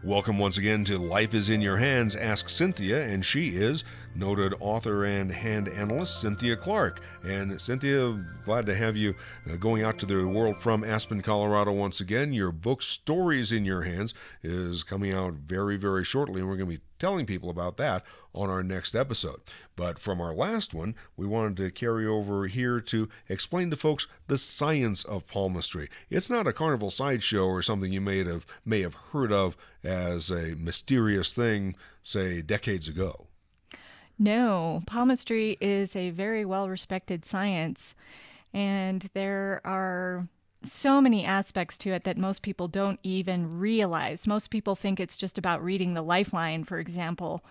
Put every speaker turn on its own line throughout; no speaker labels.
Welcome once again to Life is in Your Hands, Ask Cynthia, and she is noted author and hand analyst Cynthia Clark. And Cynthia, glad to have you going out to the world from Aspen, Colorado once again. Your book, Stories in Your Hands, is coming out very, very shortly, and we're going to be telling people about that on our next episode. But from our last one, we wanted to carry over here to explain to folks the science of palmistry. It's not a carnival sideshow or something you may have heard of as a mysterious thing, say, decades ago.
No, palmistry is a very well-respected science, and there are so many aspects to it that most people don't even realize. Most people think it's just about reading the lifeline, for example.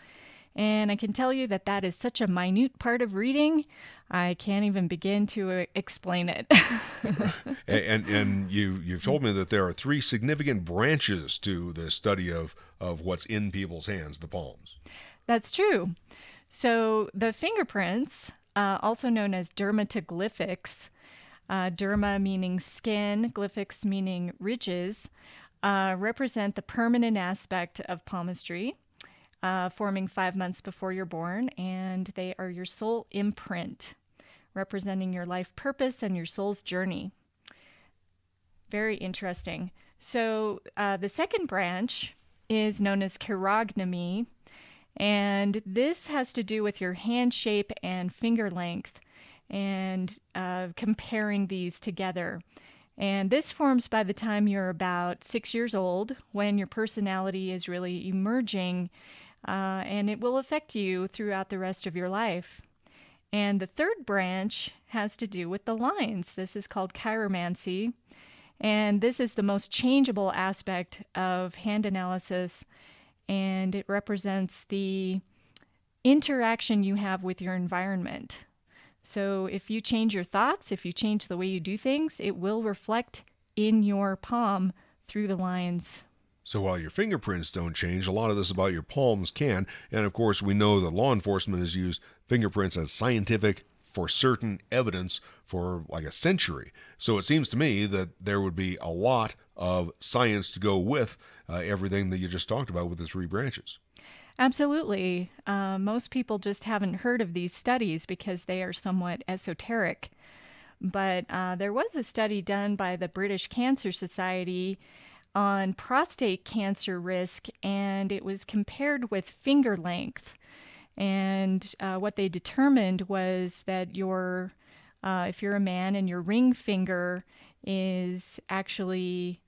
And I can tell you that that is such a minute part of reading, I can't even begin to explain it.
and you've told me that there are three significant branches to the study of what's in people's hands, the palms.
That's true. So the fingerprints, also known as dermatoglyphics, derma meaning skin, glyphics meaning ridges, represent the permanent aspect of palmistry, forming 5 months before you're born, and they are your soul imprint, representing your life purpose and your soul's journey. Very interesting. So the second branch is known as chirognomy, and this has to do with your hand shape and finger length and comparing these together. And this forms by the time you're about 6 years old, when your personality is really emerging, and it will affect you throughout the rest of your life. And the third branch has to do with the lines. This is called chiromancy, and this is the most changeable aspect of hand analysis, and it represents the interaction you have with your environment. So if you change your thoughts, if you change the way you do things, it will reflect in your palm through the lines.
So while your fingerprints don't change, a lot of this about your palms can. And of course, we know that law enforcement has used fingerprints as scientific for certain evidence for like a century. So it seems to me that there would be a lot of science to go with everything that you just talked about with the three branches.
Absolutely. Most people just haven't heard of these studies because they are somewhat esoteric. But there was a study done by the British Cancer Society on prostate cancer risk, and it was compared with finger length. And what they determined was that if you're a man and your ring finger is actually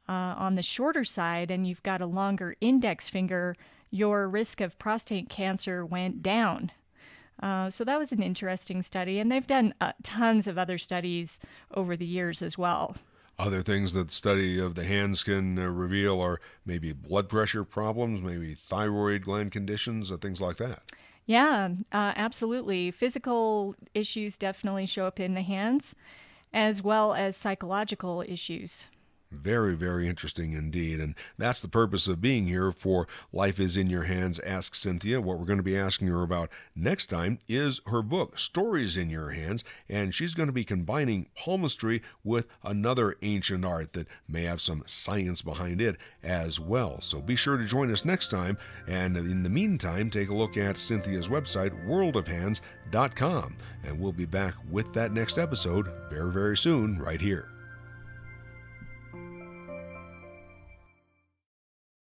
on the shorter side and you've got a longer index finger, your risk of prostate cancer went down. So that was an interesting study, and they've done tons of other studies over the years as well.
Other things that study of the hands can reveal are maybe blood pressure problems, maybe thyroid gland conditions, things like that.
Yeah, absolutely. Physical issues definitely show up in the hands, as well as psychological issues.
Very, very interesting indeed. And that's the purpose of being here for Life is in Your Hands, Ask Cynthia. What we're going to be asking her about next time is her book, Stories in Your Hands. And she's going to be combining palmistry with another ancient art that may have some science behind it as well. So be sure to join us next time. And in the meantime, take a look at Cynthia's website, worldofhands.com. And we'll be back with that next episode very, very soon right here.